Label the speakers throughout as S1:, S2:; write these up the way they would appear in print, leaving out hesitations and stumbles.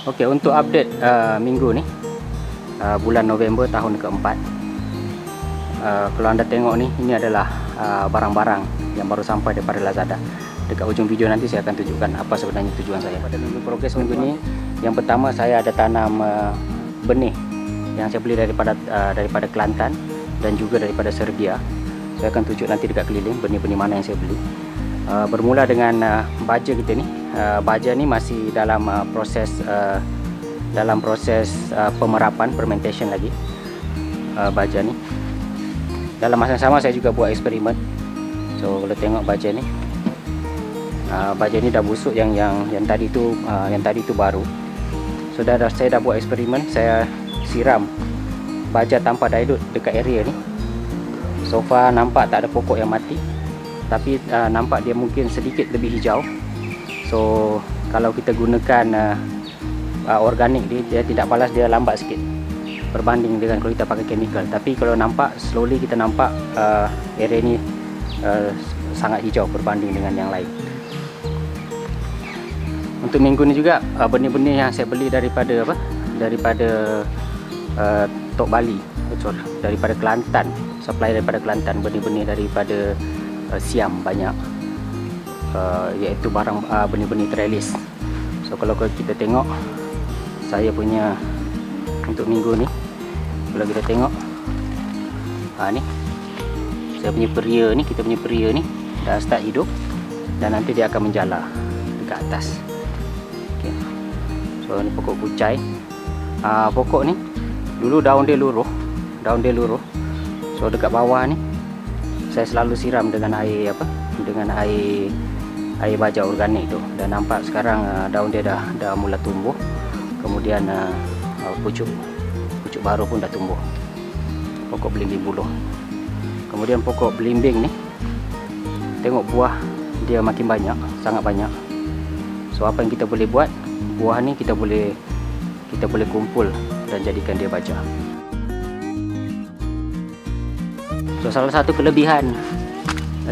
S1: Okey, untuk update minggu ni, bulan November tahun keempat. Kalau anda tengok ni, ini adalah barang-barang yang baru sampai daripada Lazada. Dekat ujung video nanti saya akan tunjukkan apa sebenarnya tujuan saya pada minggu progres minggu ni. Yang pertama, saya ada tanam benih yang saya beli daripada Kelantan dan juga daripada Serbia. Saya akan tunjuk nanti dekat keliling benih-benih mana yang saya beli. Bermula dengan baja kita ni. Baja ni masih dalam proses pemerapan, fermentation lagi. Baja ni dalam masa yang sama saya juga buat eksperimen. So kalau tengok baja ni, baja ni dah busuk, yang tadi tu baru. So saya dah buat eksperimen. Saya siram baja tanpa dilute dekat area ni. So far nampak tak ada pokok yang mati, tapi nampak dia mungkin sedikit lebih hijau. So kalau kita gunakan organik, dia tidak balas, dia lambat sikit berbanding dengan kalau kita pakai chemical. Tapi kalau nampak slowly, kita nampak area ni sangat hijau berbanding dengan yang lain. Untuk minggu ni juga benih-benih yang saya beli daripada Tok Bali, daripada Kelantan, supply daripada Kelantan, benih-benih daripada Siam banyak, iaitu barang benih-benih trellis. So kalau kita tengok saya punya untuk minggu ni, kalau kita tengok ni saya punya peria ni, kita punya peria ni dah start hidup dan nanti dia akan menjala dekat atas. Okay. So ni pokok kucai. Pokok ni dulu daun dia luruh. So dekat bawah ni saya selalu siram dengan air air baja organik tu, dan nampak sekarang daun dia dah mula tumbuh. Kemudian pucuk baru pun dah tumbuh. Pokok belimbing buluh. Kemudian pokok belimbing ni, tengok buah dia makin banyak, sangat banyak. So apa yang kita boleh buat, buah ni kita boleh kumpul dan jadikan dia baja. So salah satu kelebihan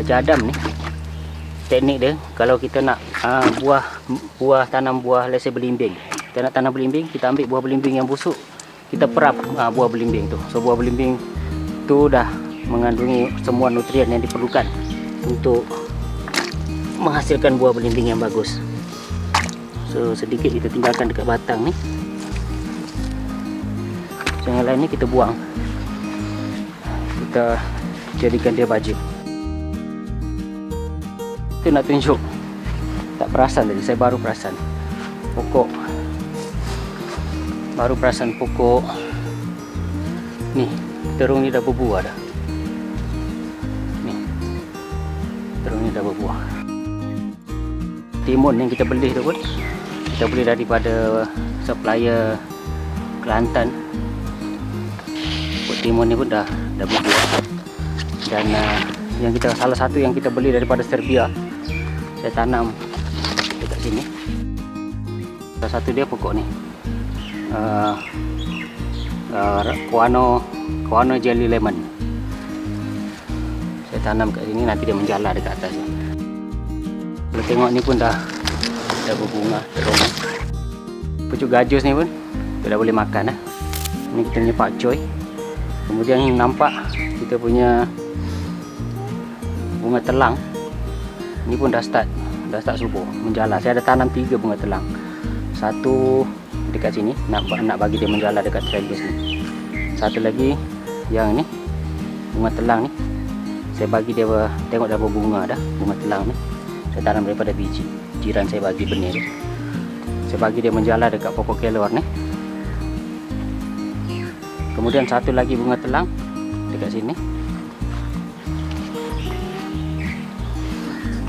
S1: jadam ni, teknik dia, kalau kita nak tanam buah, let's say belimbing, kita nak tanam belimbing, kita ambil buah belimbing yang busuk, kita perap buah belimbing tu. So buah belimbing tu dah mengandungi semua nutrien yang diperlukan untuk menghasilkan buah belimbing yang bagus. So sedikit kita tinggalkan dekat batang ni. So yang lain ni kita buang, kita jadikan dia baja. Itu nak tunjuk, tak perasan tadi, saya baru perasan pokok ni, terung ni dah berbuah dah. Ni terung ni dah berbuah. Timun yang kita beli tu pun kita beli daripada supplier Kelantan. Timun ni pun dah berbuah. Dan salah satu yang kita beli daripada Serbia, saya tanam dekat sini. Salah satu dia pokok ni, Guano jelly lemon. Saya tanam kat sini, nanti dia menjala dekat atas ni. Kalau tengok ni pun dah berbunga terung. Pucuk gajus ni pun kita dah boleh makan. Ini kita punya pakcoy. Kemudian nampak kita punya bunga telang ni pun dah start subur menjala. Saya ada tanam 3 bunga telang. Satu dekat sini, nak bagi dia menjala dekat trellis ni. Satu lagi yang ni, bunga telang ni, saya bagi dia tengok dah berbunga dah. Bunga telang ni saya tanam daripada biji, jiran saya bagi benih dia. Saya bagi dia menjala dekat pokok kelor ni. Kemudian satu lagi bunga telang dekat sini.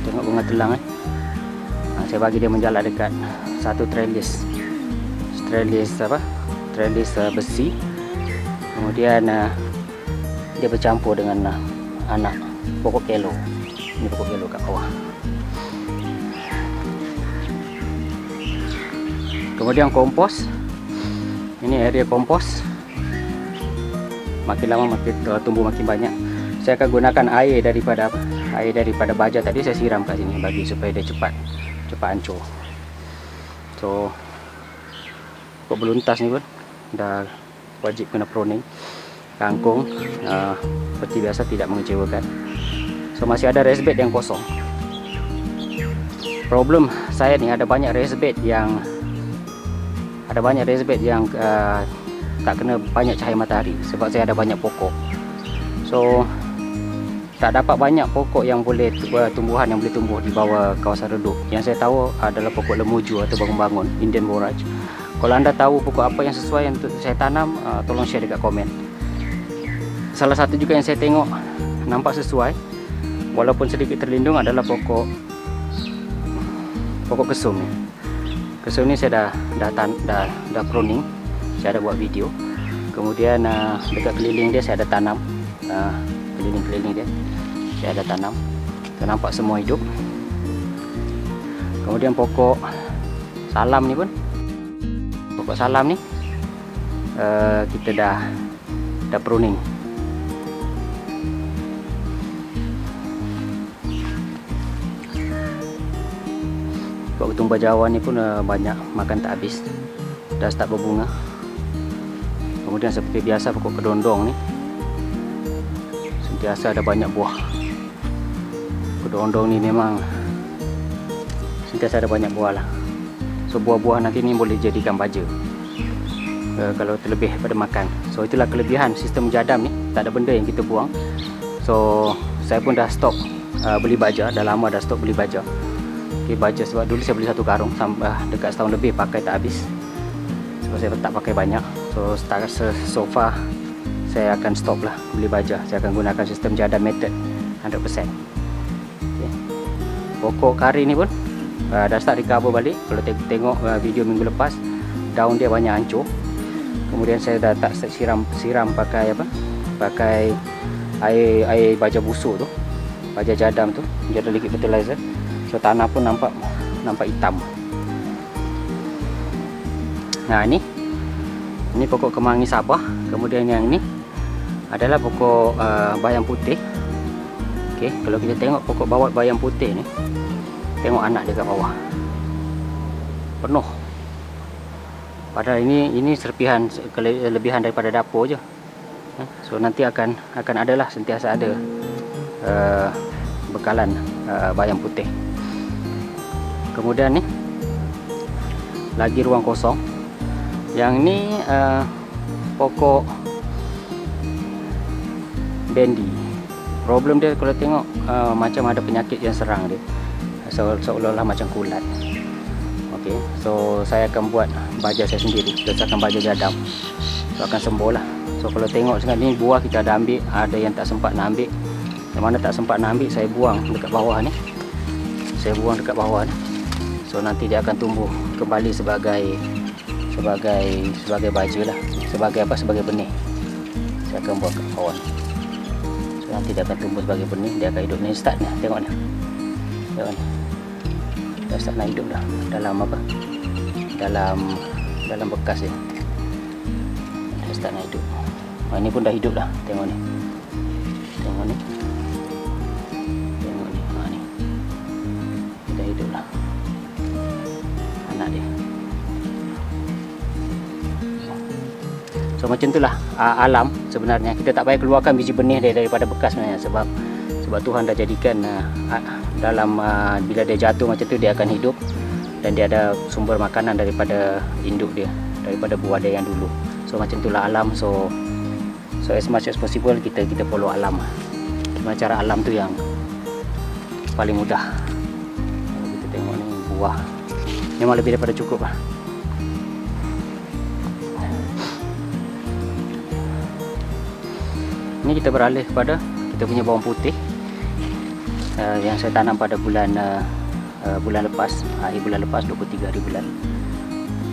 S1: Tengok bunga telang saya bagi dia menjala dekat satu trellis besi. Kemudian dia bercampur dengan anak pokok kelo. Ini pokok kelo kat bawah. Kemudian kompos. Ini area kompos. Makin lama makin tumbuh makin banyak. Saya akan gunakan air daripada baja tadi, saya siram kat sini bagi supaya dia cepat hancur. So pokok beluntas ni pun dah wajib kena pruning. Kangkung seperti biasa tidak mengecewakan. So masih ada raised bed yang kosong. Problem saya ni ada banyak raised bed yang tak kena banyak cahaya matahari sebab saya ada banyak pokok. So tak dapat banyak pokok yang boleh tumbuhan yang boleh tumbuh di bawah kawasan redup. Yang saya tahu adalah pokok lemuju atau bangun-bangun, Indian borage. Kalau anda tahu pokok apa yang sesuai untuk saya tanam, tolong share dekat komen. Salah satu juga yang saya tengok nampak sesuai walaupun sedikit terlindung adalah pokok kesum ni. Kesum ni saya dah pruning. Saya ada buat video. Kemudian dekat keliling dia saya ada tanam. Keliling-keliling dia saya ada tanam. Nampak semua hidup. Kemudian pokok salam ni pun, pokok salam ni kita dah pruning. Pokok ketumbar Jawa ni pun banyak makan tak habis, dah start berbunga. Kemudian seperti biasa pokok kedondong ni sentiasa ada banyak buah. Kedondong ni memang sentiasa ada banyak buah lah. So buah-buah nanti ni boleh jadikan baja kalau terlebih pada makan. So itulah kelebihan sistem jadam ni, tak ada benda yang kita buang. So saya pun dah stop beli baja, dah lama dah stop beli baja. Baja sebab dulu saya beli satu karung sampai dekat setahun lebih pakai tak habis. So saya tak pakai banyak. So far saya akan stop lah beli baja. Saya akan gunakan sistem jadam method 100%. Okay. Pokok kari ni pun dah start recover balik. Kalau tengok video minggu lepas, daun dia banyak hancur. Kemudian saya dah tak siram pakai apa? Pakai air baja busuk tu, baja jadam tu, jadam liquid fertilizer. So tanah pun nampak hitam. Nah ini pokok kemangi Sabah. Kemudian yang ini adalah pokok bayam putih. Okey, kalau kita tengok pokok bawat bayam putih ni, tengok anak dia kat bawah, penuh. Padahal ini serpihan kelebihan daripada dapur je. So nanti akan adalah sentiasa ada bekalan bayam putih. Kemudian ni lagi ruang kosong. Yang ni pokok bendi. Problem dia kalau tengok macam ada penyakit yang serang dia, seolah-olah macam kulat. Okey, so saya akan buat baja saya sendiri berdasarkan baja jadam. So akan sembuh lah. So kalau tengok sekarang ni buah kita ada ambil, ada yang tak sempat nak ambil. Yang mana tak sempat nak ambil saya buang dekat bawah ni. Saya buang dekat bawah ni. So nanti dia akan tumbuh kembali sebagai baja lah, sebagai benih. Saya akan buang kat bawah ni. So nanti dia akan tumbuh sebagai benih, dia akan hidup ni. Start ni, tengok ni. Tengok ni. Dah start nak hidup dah. Dalam apa? Dalam bekas dia. Dah start nak hidup. Ini pun dah hidup dah. Tengok ni. Tengok ni. Tengok ni. Ni. Dah hidup lah. Anak dia. So macam itulah alam sebenarnya. Kita tak payah keluarkan biji benih dia daripada bekas sebenarnya, sebab Tuhan dah jadikan dalam bila dia jatuh macam tu dia akan hidup dan dia ada sumber makanan daripada induk dia, daripada buah dia yang dulu. So macam itulah alam. So as much as possible kita follow alam. Gimana cara alam tu yang paling mudah. Kalau kita tengok ni buah memang lebih daripada cukup lah. Ini kita beralih kepada kita punya bawang putih yang saya tanam pada bulan lepas, akhir bulan lepas, 23 hari bulan.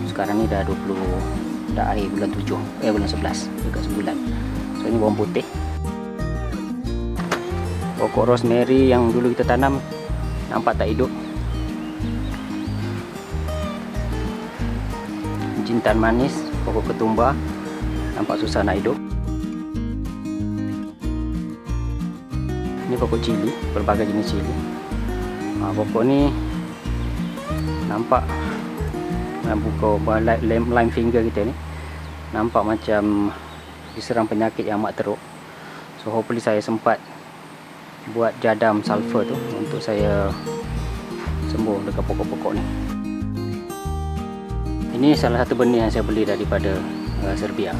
S1: Sekarang ni dah akhir bulan 7, bulan 11, dekat sebulan. So ini bawang putih. Pokok rosemary yang dulu kita tanam nampak tak hidup. Jintan manis, pokok ketumbar nampak susah nak hidup. Ini pokok cili, berbagai jenis cili. Pokok ni nampak buka lime finger kita ni nampak macam diserang penyakit yang amat teruk. So hopefully saya sempat buat jadam sulfur tu untuk saya sembuh dekat pokok-pokok ni. Ini salah satu benih yang saya beli daripada Serbia,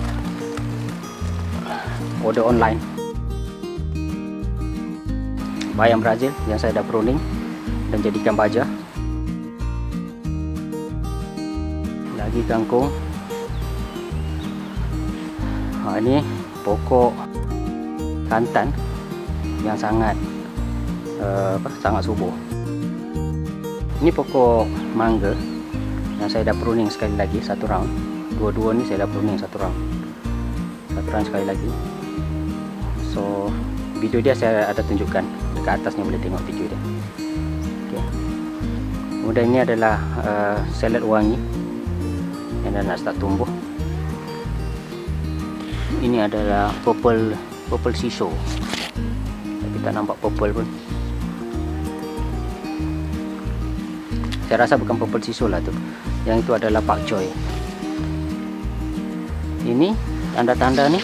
S1: order online. Bayam Brazil yang saya dah pruning dan jadikan baja. Lagi kangkung. Ini pokok kantan yang sangat sangat subur. Ini pokok mangga yang saya dah pruning sekali lagi, satu round. Dua-dua ni saya dah pruning satu round sekali lagi. So video dia saya ada tunjukkan dekat atas ni, boleh tengok video dia. Okay. Kemudian ini adalah salad wangi yang dah nak start tumbuh. Ini adalah purple sisal, tapi tak nampak purple pun. Saya rasa bukan purple sisal lah tu. Yang itu adalah pak choy. Ini tanda-tanda ni.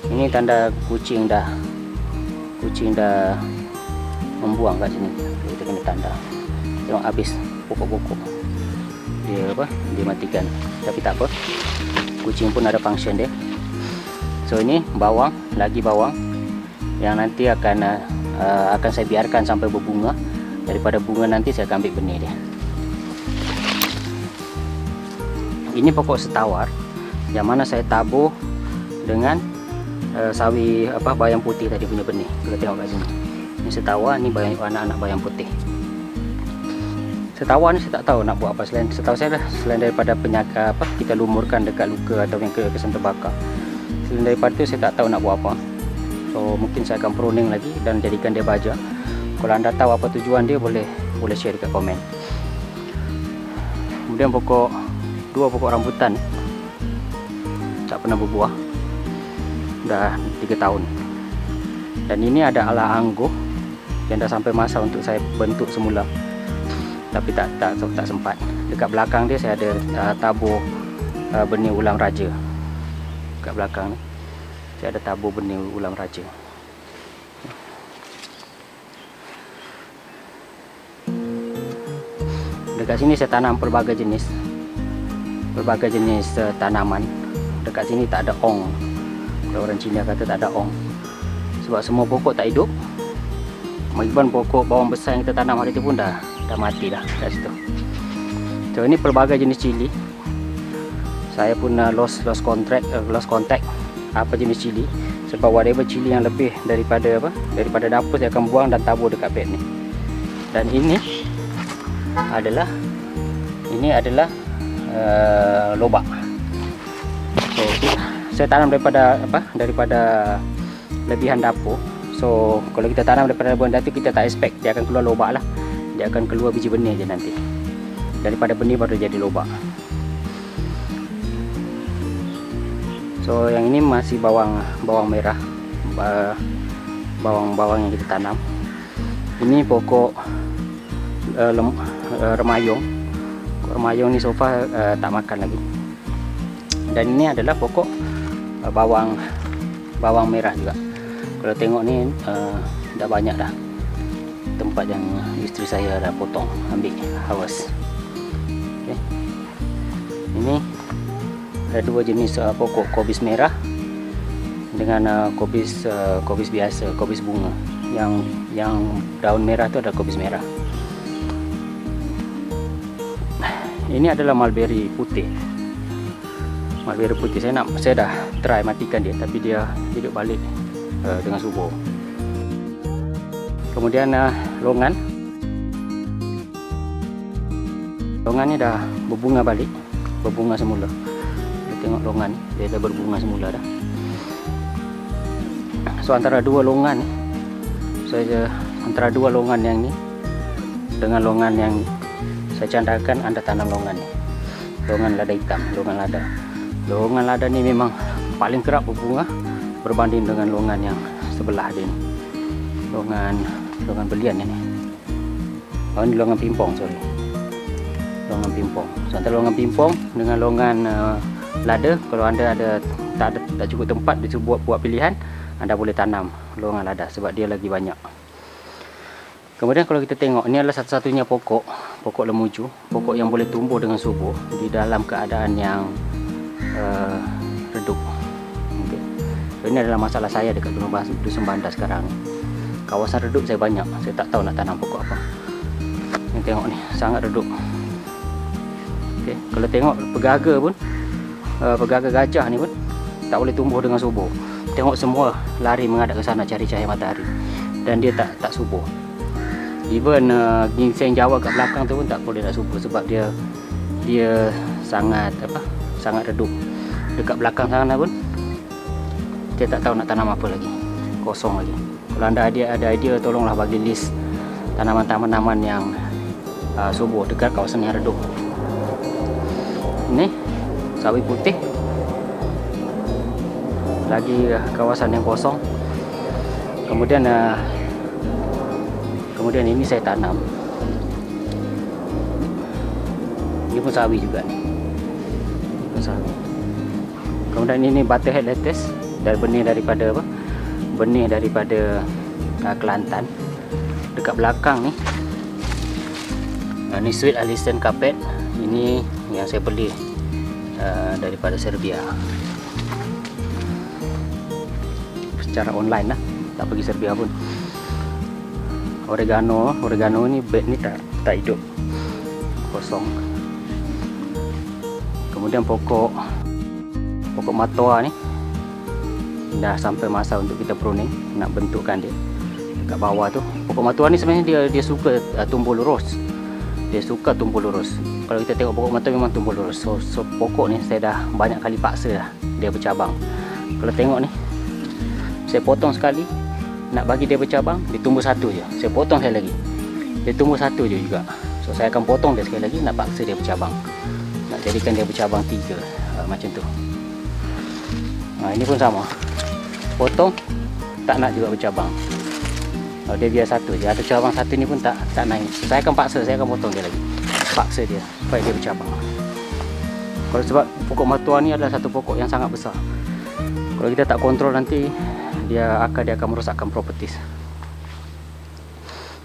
S1: Ini tanda kucing dah membuang kat sini. Kita kena tanda. Tengok habis pokok-pokok. Dia matikan. Tapi tak apa. Kucing pun ada function dia. So ini bawang, lagi bawang yang nanti akan saya biarkan sampai berbunga. Daripada bunga nanti saya akan ambil benih dia. Ini pokok setawar yang mana saya tabur dengan sawi bayam putih tadi punya benih. Kita tengok kat sini. Ini setawar, ni anak-anak bayam putih. Setawar ni saya tak tahu nak buat apa selain, setahu saya dah, selain daripada penyakit kita lumurkan dekat luka atau yang kesan terbakar. Selain daripada itu saya tak tahu nak buat apa. So mungkin saya akan pruning lagi dan jadikan dia baja. Kalau anda tahu apa tujuan dia, boleh share dekat komen. Kemudian dua pokok rambutan tak pernah berbuah, dah 3 tahun. Dan ini ada ala anggur yang dah sampai masa untuk saya bentuk semula, tapi tak sempat. Dekat belakang dia saya ada tabur benih ulang raja. Dekat belakang ni saya ada tabur benih ulang raja. Dekat sini saya tanam pelbagai jenis tanaman. Dekat sini tak ada ong. Kalau orang Cina kata tak ada ong, sebab semua pokok tak hidup. Even pokok bawang besar yang kita tanam hari itu pun dah mati dah kat situ. So ini pelbagai jenis cili. Saya pun lost contact apa jenis cili, sebab whatever cili yang lebih daripada dapur saya akan buang dan tabur dekat bed ni. Dan ini adalah lobak. So saya tanam daripada lebihan dapur. So kalau kita tanam daripada lebihan dapur, kita tak expect dia akan keluar lobak lah. Dia akan keluar biji benih je nanti. Daripada benih baru jadi lobak. So yang ini masih bawang merah, bawang yang kita tanam. Ini pokok remayong. Remayong ni so far tak makan lagi. Dan ini adalah pokok bawang merah juga. Kalau tengok ni dah banyak dah tempat yang isteri saya dah potong, ambil harvest. Okay. Ini ada dua jenis pokok, kobis merah dengan kobis biasa, kobis bunga. Yang daun merah tu ada kobis merah. Ini adalah mulberry putih. Mulberry putih saya dah try matikan dia, tapi dia hidup balik dengan subur. Kemudian longan ni dah berbunga balik, berbunga semula. Kita tengok longan ni, dia dah berbunga semula dah. So antara dua longan yang ni dengan longan yang ni, saya candakan anda tanam longan ni, longan lada hitam, longan lada ni memang paling kerap berbunga berbanding dengan longan yang sebelah dia ni, longan belian ni. Oh, ini longan pimpong, sorry. longan pimpong. So antara longan pimpong dengan longan lada, kalau anda tak cukup tempat dia buat pilihan, anda boleh tanam longan lada sebab dia lagi banyak. Kemudian kalau kita tengok, ini adalah satu-satunya pokok lemuju, pokok yang boleh tumbuh dengan subur di dalam keadaan yang redup. Okay. So ini adalah masalah saya dekat Dusun Bandar sekarang. Kawasan redup saya banyak, saya tak tahu nak tanam pokok apa. Ini tengok ni, sangat redup. Okay. Kalau tengok pegaga pun, pegaga gajah ni pun tak boleh tumbuh dengan subur. Tengok semua lari menghadap ke sana cari cahaya matahari, dan dia tak subur. Even ginseng Jawa kat belakang tu pun tak boleh nak subur sebab dia sangat redup. Dekat belakang sana pun dia tak tahu nak tanam apa lagi, kosong lagi. Kalau anda ada idea, tolonglah bagi list tanaman-tanaman yang subur dekat kawasan yang redup. Ini sawi putih, lagi kawasan yang kosong. Kemudian ini saya tanam. Ini pun sawi juga nih. Ini pun sawi. Kemudian ini butterhead lettuce dari benih daripada Kelantan. Dekat belakang nih, ini sweet Alistan carpet. Ini yang saya beli daripada Serbia secara online lah, tak pergi Serbia pun. Oregano ni bed ni tak hidup, kosong. Kemudian pokok matoa ni dah sampai masa untuk kita pruning, nak bentukkan dia. Dekat bawah tu, pokok matoa ni sebenarnya dia suka tumbuh lurus. Dia suka tumbuh lurus. Kalau kita tengok pokok matoa memang tumbuh lurus. So pokok ni saya dah banyak kali paksa dah dia bercabang. Kalau tengok ni, saya potong sekali, nak bagi dia bercabang, dia tumbuh satu je. Saya potong sekali lagi, dia tumbuh satu je juga. So saya akan potong dia sekali lagi, nak paksa dia bercabang, nak jadikan dia bercabang 3 macam tu. Ini pun sama, potong tak nak juga bercabang. Dia biar satu je, ada cabang satu ni pun tak naik. Saya akan paksa, saya akan potong dia lagi, paksa dia supaya dia bercabang. Kalau sebab pokok matoa ni adalah satu pokok yang sangat besar. Kalau kita tak kontrol nanti dia akan merosakkan properties.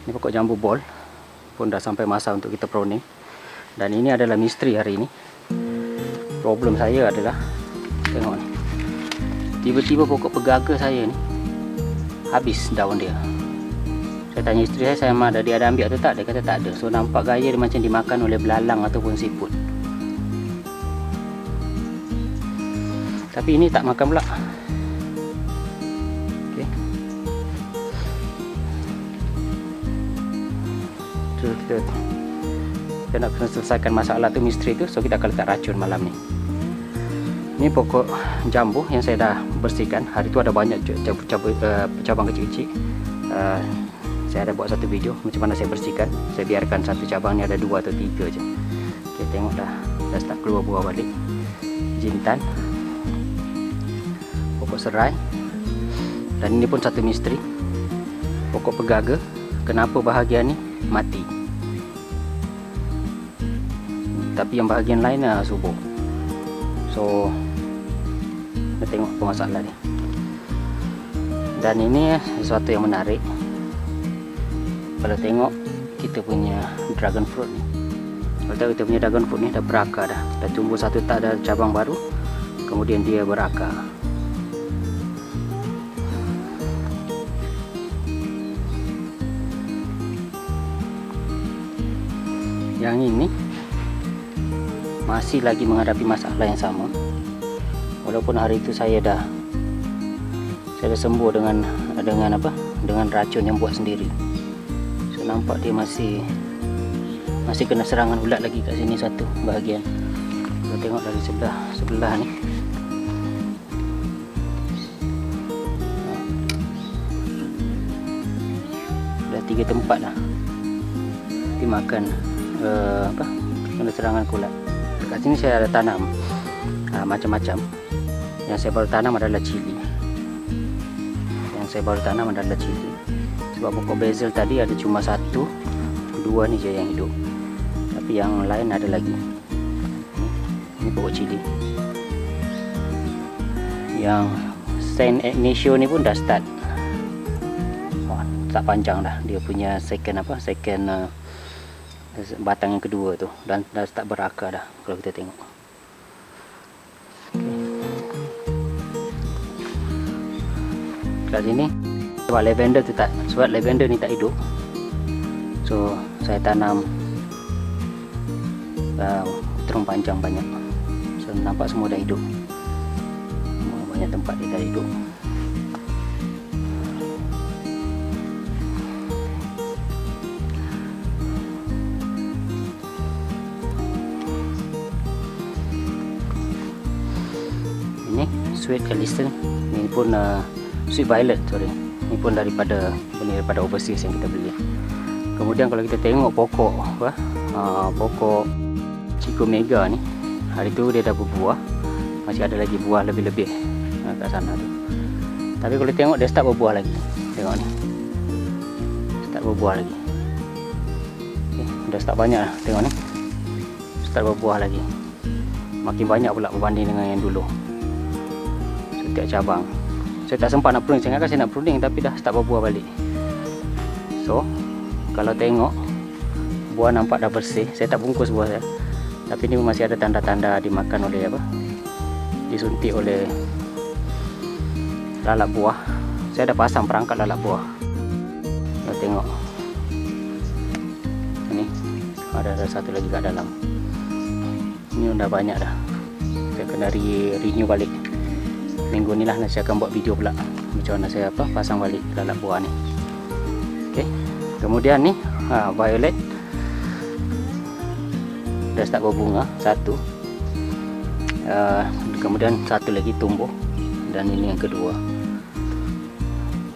S1: Ini pokok jambu bol pun dah sampai masa untuk kita pruning. Dan ini adalah misteri hari ini. Problem saya adalah, tengok ni, tiba-tiba pokok pegaga saya ni habis daun dia. Saya tanya isteri saya ada dia ada ambil atau tak? Dia kata tak ada. So nampak gaya dia macam dimakan oleh belalang ataupun siput. Tapi ini tak makan pula. Kita nak kena selesaikan masalah tu, misteri tu. So kita akan letak racun malam ni. Ini pokok jambu yang saya dah bersihkan. Hari tu ada banyak cabang kecil-kecil. Saya ada buat satu video macam mana saya bersihkan. Saya biarkan satu cabang ni ada 2 atau 3 je. Okay, tengok dah start keluar buah balik. Jintan, pokok serai, dan ini pun satu misteri. Pokok pegaga, kenapa bahagian ni mati, tapi yang bahagian lain subur. So kita tengok apa masalah ni. Dan ini sesuatu yang menarik. Kalau tengok kita punya dragon fruit ni, kalau kita punya dragon fruit ni dah berakar dah tumbuh satu tak ada cabang baru, kemudian dia berakar. Yang ini masih lagi menghadapi masalah yang sama. Walaupun hari itu saya dah sembuh dengan racun yang buat sendiri. So nampak dia masih kena serangan ulat lagi kat sini satu bahagian. Kita tengok dari sebelah ni. Dah 3 tempat dah dimakan kena serangan ulat. Dekat sini saya ada tanam macam-macam. Yang saya baru tanam adalah cili. Sebab pokok basil tadi ada cuma 1, 2 ni je yang hidup. Tapi tapi yang lain ada lagi. Ini pokok cili. Yang Saint Ignacio ni pun dah start. Tak panjang dah. Dia punya second batang yang kedua tu, dan dah start berakar dah kalau kita tengok. Kat sini sebab lavender tu lavender ni tak hidup. So saya tanam terung panjang banyak. So nampak semua dah hidup. Banyak tempat dia dah hidup. Ini sweet Alyssum, ini pun sweet violet, sorry. Ini pun daripada overseas yang kita beli. Kemudian kalau kita tengok pokok pokok Chico Mega ni, hari tu dia dah berbuah, masih ada lagi buah lebih-lebih kat sana tu. Tapi kalau tengok dia start berbuah lagi. Tengok ni, start berbuah lagi. Dah start banyak lah, tengok ni, start berbuah lagi. Makin banyak pula berbanding dengan yang dulu. Setiap cabang. Saya tak sempat nak pruning, saya ingatkan saya nak pruning, tapi dah start berbuah balik. So kalau tengok buah nampak dah bersih. Saya tak bungkus buah saya, tapi ni masih ada tanda-tanda dimakan oleh disuntik oleh lalat buah. Saya dah pasang perangkap lalat buah. Kita tengok ini ada satu lagi kat dalam. Ini dah banyak dah. Saya kena renew balik. Minggu ni lah saya akan buat video pula macam mana saya pasang balik lalat buah ni. Okey. Kemudian ni violet dah start berbunga satu. Kemudian satu lagi tumbuh, dan ini yang kedua.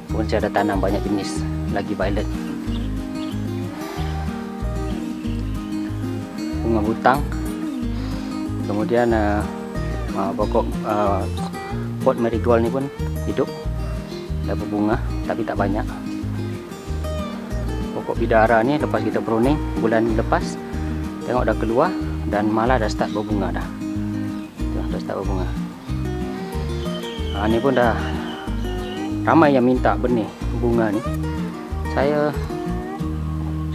S1: Kemudian saya ada tanam banyak jenis lagi violet. Bunga butang. Kemudian pokok pot marigold ni pun hidup, dah berbunga tapi tak banyak. Pokok bidara ni lepas kita pruning bulan lepas, tengok dah keluar dan malah dah start berbunga dah. Dah start berbunga. Ni pun dah ramai yang minta benih bunga ni. Saya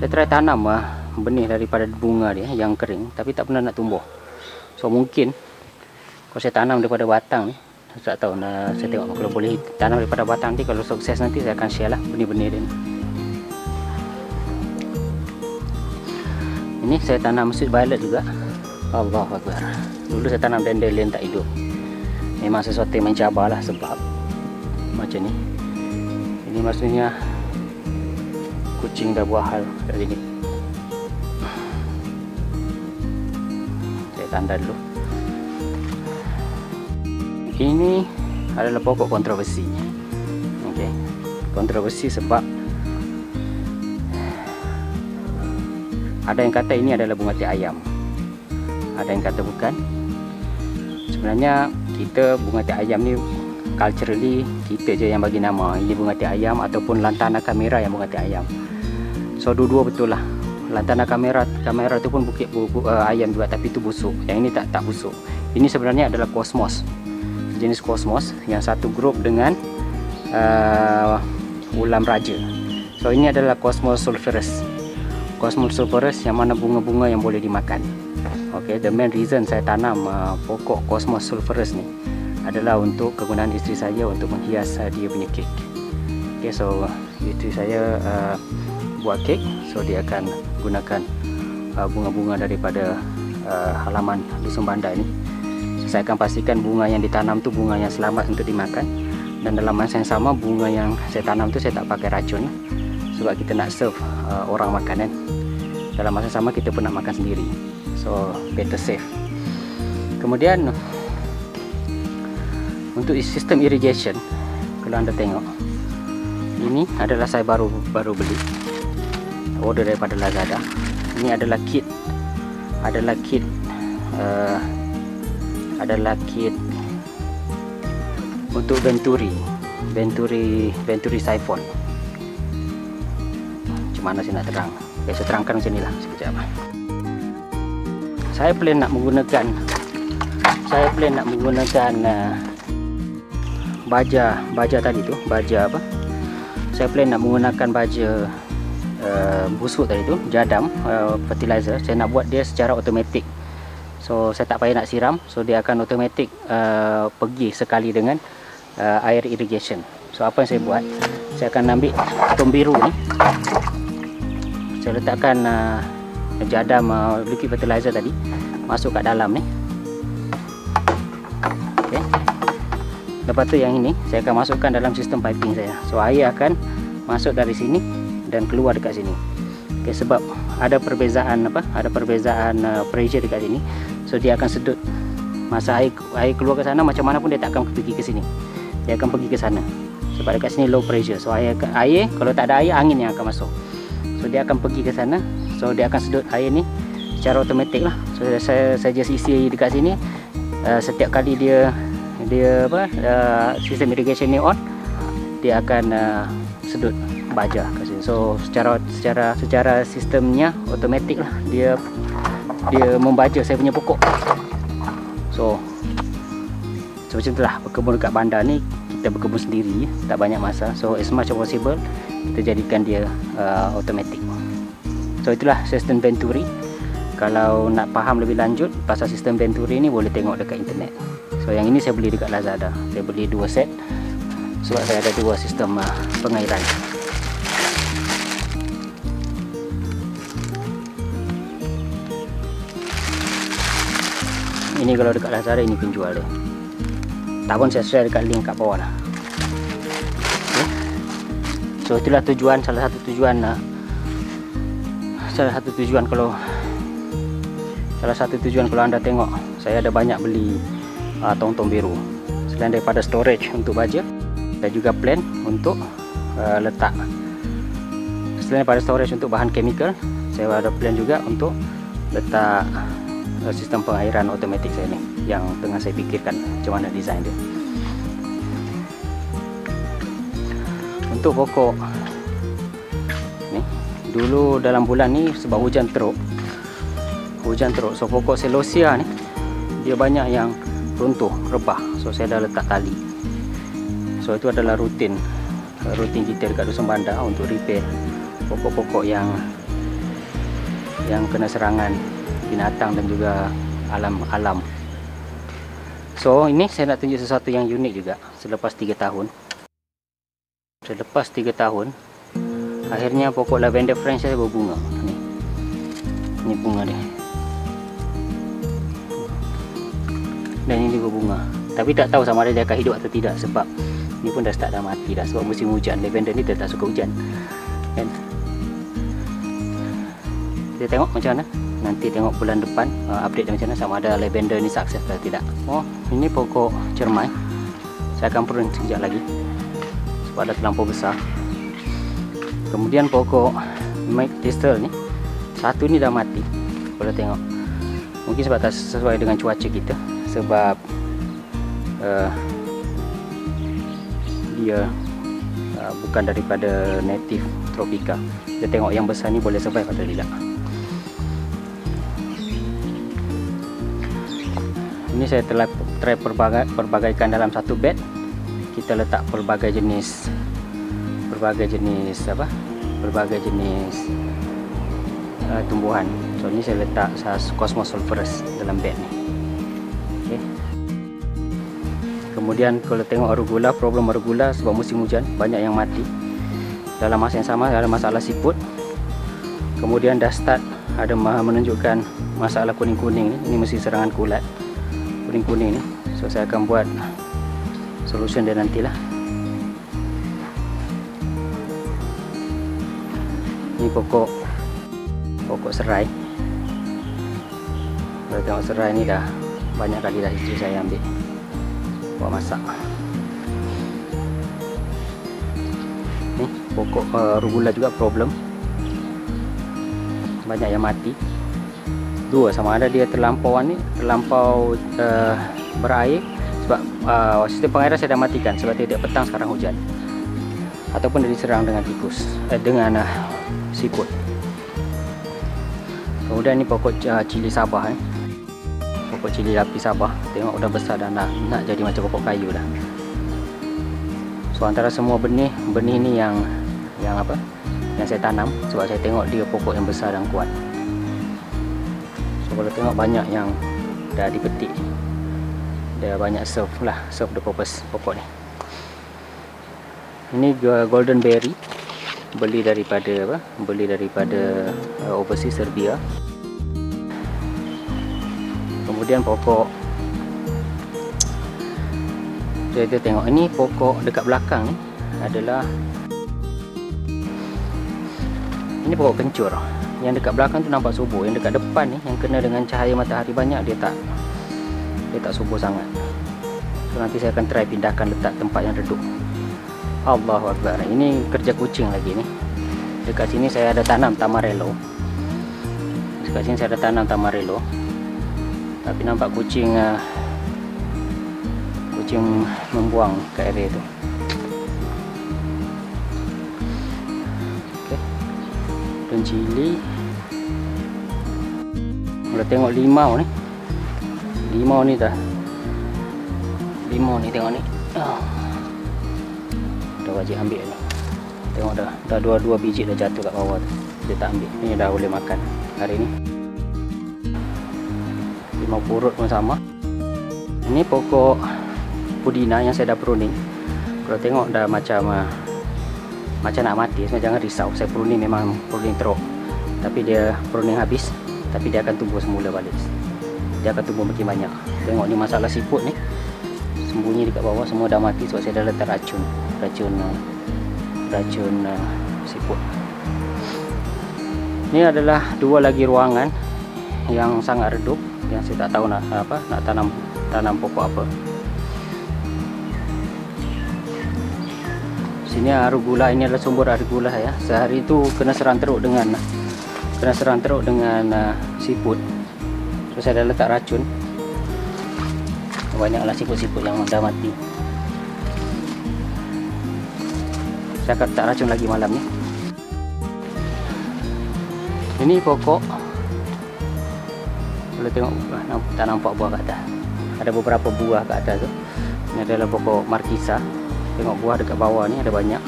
S1: try tanam benih daripada bunga dia yang kering, tapi tak pernah nak tumbuh. So mungkin kalau saya tanam daripada batang ni, saya tak tahu, saya tengok kalau boleh tanam daripada batang ni, kalau sukses nanti saya akan share lah benih-benih dia ni. Ini saya tanam sweet violet juga. Allahu Akbar. Dulu saya tanam dandelion tak hidup. Memang sesuatu yang mencabar lah, sebab macam ni. Ini maksudnya kucing dah buah hal kat sini. Saya tanda dulu. Ini adalah pokok kontroversi. Okey. Kontroversi sebab ada yang kata ini adalah bunga tiak ayam, ada yang kata bukan. Sebenarnya kita bunga tiak ayam ni culturally kita je yang bagi nama ini bunga tiak ayam, ataupun lantana kamera yang bunga tiak ayam. So dua-dua betul lah. Lantana kamera tu pun bukit ayam juga, tapi itu busuk. Yang ini tak busuk. Ini sebenarnya adalah cosmos, jenis cosmos yang satu grup dengan ulam raja. So ini adalah cosmos sulphurus. Cosmos sulphurus yang mana bunga-bunga yang boleh dimakan. Okay, the main reason saya tanam pokok cosmos sulphurus ni adalah untuk kegunaan isteri saya untuk menghias dia punya kek. Okay, so isteri saya buat kek, so dia akan gunakan bunga-bunga daripada halaman Lisung Bandar ni. So, saya akan pastikan bunga yang ditanam tu bunga yang selamat untuk dimakan, dan dalam masa yang sama bunga yang saya tanam tu saya tak pakai racun, sebab kita nak serve orang makan kan. Dalam masa sama kita pun nak makan sendiri, so better safe. Kemudian untuk sistem irrigation, kalau anda tengok, ini adalah saya baru beli, order daripada Lazada. Ini adalah kit, adalah kit untuk Venturi siphon. Macam mana saya nak terang? Okay, saya terangkan macam ni lah sekejap. saya plan nak menggunakan baja tadi tu, baja apa? Saya plan nak menggunakan baja busuk tadi tu, jadam fertilizer. Saya nak buat dia secara automatik. So saya tak payah nak siram, so dia akan automatik pergi sekali dengan air irrigation. So apa yang saya buat, saya akan ambil tong biru ni, saya letakkan jadam liquid fertilizer tadi masuk kat dalam ni. Okay. Lepas tu yang ini saya akan masukkan dalam sistem piping saya. So air akan masuk dari sini dan keluar dekat sini. Okay, sebab ada perbezaan pressure dekat sini. So dia akan sedut. Masa air keluar ke sana, macam mana pun dia tak akan pergi ke sini. Dia akan pergi ke sana. Sebab dekat sini low pressure. So air kalau tak ada air, angin yang akan masuk. So dia akan pergi ke sana. So dia akan sedut air ni secara automatik lah. So saya just isi dekat sini. Setiap kali dia sistem irrigation ni on, dia akan sedut baja kat sini. So secara sistemnya automatik lah, dia membaja saya punya pokok. So macam itulah berkebun dekat bandar ni. Kita berkebun sendiri, tak banyak masa. So as much as possible kita jadikan dia automatic. So itulah sistem Venturi. Kalau nak faham lebih lanjut pasal sistem Venturi ni, boleh tengok dekat internet. So yang ini saya beli dekat Lazada. Saya beli 2 set sebab saya ada 2 sistem pengairan. Ini kalau dekat Lazada, ini penjual dia. Tak pun saya share dekat link kat bawah lah. Okay. So itulah tujuan, salah satu tujuan kalau anda tengok saya ada banyak beli tong-tong biru. Selain daripada storage untuk baja, saya juga plan untuk letak. Selain daripada storage untuk bahan chemical, saya ada plan juga untuk letak sistem pengairan automatik saya ni, yang tengah saya fikirkan macam mana design dia. Untuk pokok ni, dulu dalam bulan ni sebab hujan teruk, so pokok celosia ni dia banyak yang runtuh, rebah. So saya dah letak tali. So itu adalah rutin kita dekat Dusun Bandar untuk repair pokok-pokok yang kena serangan binatang dan juga alam. So ini saya nak tunjuk sesuatu yang unik juga. Selepas 3 tahun, akhirnya pokok lavender French saya berbunga. Ini bunga dia. Dan ini berbunga. Tapi tak tahu sama ada dia akan hidup atau tidak, sebab ini pun dah start dah mati dah, sebab musim hujan. Lavender ni dia tak suka hujan. Kan? Kita tengok macam mana. Nanti tengok bulan depan update dia macam mana, sama ada lavender ni sukses atau tidak. Oh, ini pokok cermai. Saya akan prune sekejap lagi sebab dah terlampau besar. Kemudian pokok Mike Tistel ni, satu ni dah mati. Boleh tengok. Mungkin sebab tak sesuai dengan cuaca kita, sebab dia bukan daripada native tropika. Kita tengok yang besar ni boleh survive atau tidak. Ini saya telah try perbagaikan dalam satu bed. Kita letak berbagai jenis tumbuhan. So ini saya letak Cosmos sulphurus dalam bed ni. Okay. Kemudian kalau tengok arugula, problem arugula sebab musim hujan banyak yang mati. Dalam masa yang sama ada masalah siput. Kemudian dah start ada menunjukkan masalah kuning-kuning ni. Ini mesti serangan kulat. Kuning-kuning ni. So saya akan buat solution dia nantilah. Ini pokok serai. Kalau tengok serai ni dah banyak kali dah isteri saya ambil buat masak. Ni pokok arugula juga problem. Banyak yang mati. Dua, sama ada dia terlampau berair sebab sistem pengairan saya dah matikan sebab tiap petang sekarang hujan, ataupun dia diserang dengan tikus dengan siput. Kemudian ni pokok cili Sabah pokok cili lapis Sabah. Tengok dah besar dan nak jadi macam pokok kayu dah. So antara semua benih ni yang apa? Yang saya tanam, sebab saya tengok dia pokok yang besar dan kuat. So kalau tengok banyak yang dah dipetik, dia banyak serve the purpose pokok ni. Ini golden berry, beli daripada overseas Serbia. Kemudian pokok, kita tengok ini pokok dekat belakang ni adalah, ini pokok kencur. Yang dekat belakang tu nampak subur, yang dekat depan ni yang kena dengan cahaya matahari banyak, dia tak subur sangat. So nanti saya akan try pindahkan letak tempat yang redup. Allahu Akbar. Ini kerja kucing lagi ni. Dekat sini saya ada tanam tamarelo. Tapi nampak kucing membuang ke area tu. Okey. Dan cili. Kalau tengok limau ni tengok ni. Dah wajib ambil ni. Tengok dah dua biji dah jatuh kat bawah tu. Dia tak ambil. Ni dah boleh makan hari ni. Limau purut pun sama. Ini pokok pudina yang saya dah pruning. Kalau tengok dah macam nak mati. Sebenarnya jangan risau. Saya pruning memang pruning teruk. Tapi dia pruning habis, tapi dia akan tumbuh semula balik. Dia akan tumbuh makin banyak. Tengok ni masalah siput ni. Sembunyi dekat bawah, semua dah mati sebab saya dah letak racun siput. Ini adalah dua lagi ruangan yang sangat redup, yang saya tak tahu nak tanam pokok apa. Sini arugula, ini adalah sumber arugula ya. Sehari itu kena serang teruk dengan siput. So saya dah letak racun. Banyaklah siput-siput yang dah mati. Saya akan letak racun lagi malam ni. Ini pokok, boleh tengok tak nampak buah kat atas. Ada beberapa buah kat atas tu. Ini adalah pokok markisa. Tengok buah dekat bawah ni ada banyak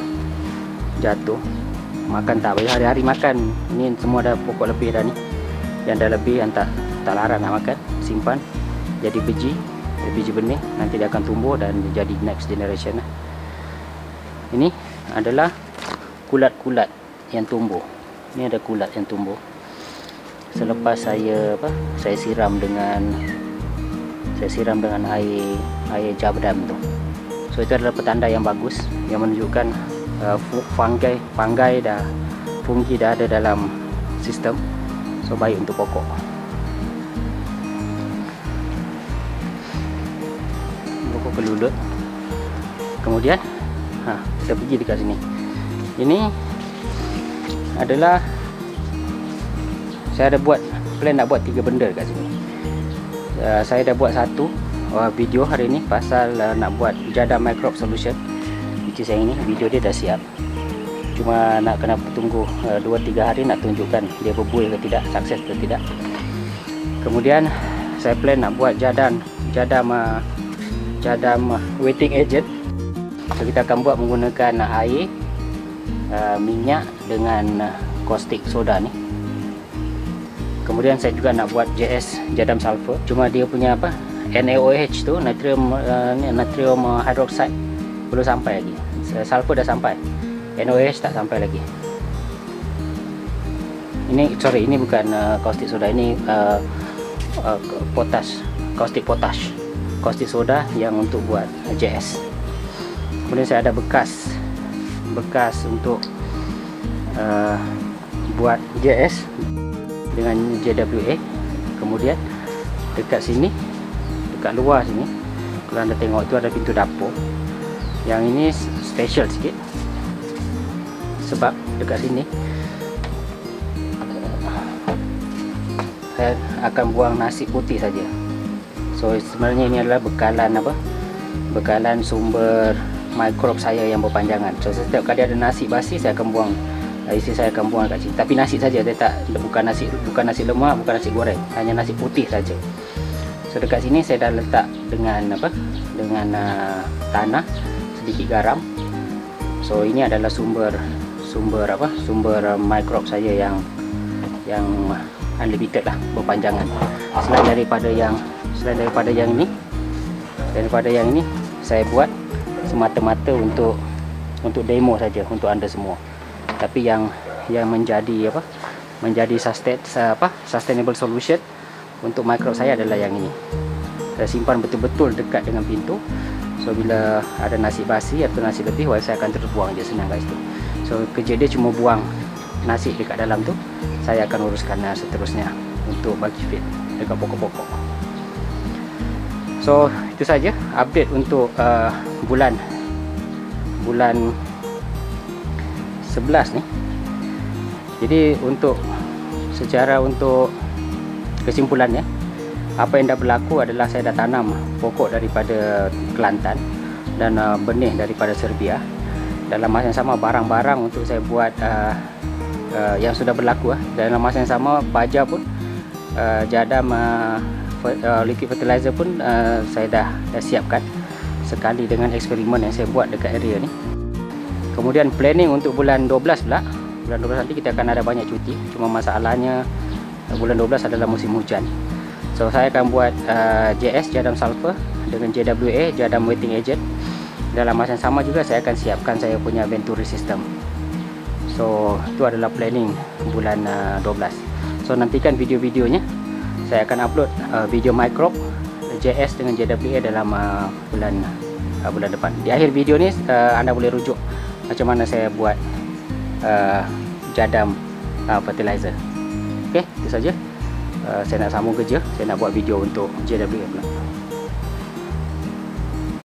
S1: jatuh. Makan tak boleh hari-hari makan. Ini semua dah pokok lebih dah ni. Yang dah lebih, yang tak larang nak makan, simpan jadi biji benih, nanti dia akan tumbuh dan jadi next generation. Ini adalah kulat-kulat yang tumbuh. Ini ada kulat yang tumbuh selepas saya siram dengan air jabdam tu. So itu adalah petanda yang bagus yang menunjukkan fungi dah ada dalam sistem. So baik untuk pokok. Kelulut. Kemudian kita pergi dekat sini. Ini adalah, saya ada plan nak buat 3 benda dekat sini. Saya dah buat satu video hari ni pasal nak buat jadam microbe solution, which is yang ini. Video dia dah siap, cuma nak kena tunggu 2-3 hari nak tunjukkan dia berbuih ke tidak, sukses ke tidak. Kemudian saya plan nak buat jadam wetting agent. So kita akan buat menggunakan air, minyak dengan caustic soda ni. Kemudian saya juga nak buat JS, jadam sulfur. Cuma dia punya NaOH tu, natrium hydroxide, belum sampai lagi. Sulfur dah sampai, NaOH tak sampai lagi. Ini bukan caustic soda, ini caustic potash. Caustic soda yang untuk buat JS. Kemudian saya ada bekas untuk buat JS dengan JWA. Kemudian dekat sini, dekat luar sini, kalau anda tengok tu ada pintu dapur. Yang ini special sikit sebab dekat sini saya akan buang nasi putih saja. So sebenarnya ini adalah bekalan sumber mikrob saya yang berpanjangan. So setiap kali ada nasi basi, saya akan buang, isteri saya akan buang kat sini. Tapi nasi saja, dia tak, bukan nasi lemak, bukan nasi goreng, hanya nasi putih saja. So dekat sini saya dah letak dengan apa? Dengan tanah, sedikit garam. So ini adalah sumber microbe saya yang unlimited lah, berpanjangan. Selain daripada yang ini saya buat semata-mata untuk demo saja untuk anda semua. Tapi yang menjadi sustainable solution untuk microbe saya adalah yang ini. Saya simpan betul-betul dekat dengan pintu. So bila ada nasi basi atau nasi lebih, saya akan terus buang je, senang guys tu. So kerja dia cuma buang nasi dekat dalam tu. Saya akan uruskan seterusnya untuk bagi feed dekat pokok-pokok. So itu saja update untuk bulan 11 ni. Jadi untuk kesimpulannya, apa yang dah berlaku adalah saya dah tanam pokok daripada Kelantan dan benih daripada Serbia. Dalam masa yang sama barang-barang untuk saya buat yang sudah berlaku. Dalam masa yang sama baja pun, jadam liquid fertilizer pun saya dah siapkan sekali dengan eksperimen yang saya buat dekat area ni. Kemudian planning untuk bulan 12 pula. Bulan 12 nanti kita akan ada banyak cuti. Cuma masalahnya bulan 12 adalah musim hujan. So saya akan buat JS, jadam sulfur, dengan JWA, jadam wetting agent. Dalam masa yang sama juga saya akan siapkan saya punya Venturi system. So itu adalah planning bulan 12. So nantikan video-videonya. Saya akan upload video microbe, JS dengan JWA dalam bulan depan. Di akhir video ni anda boleh rujuk macam mana saya buat jadam fertilizer. Okey, itu saja. Saya nak sambung kerja. Saya nak buat video untuk JWA pula.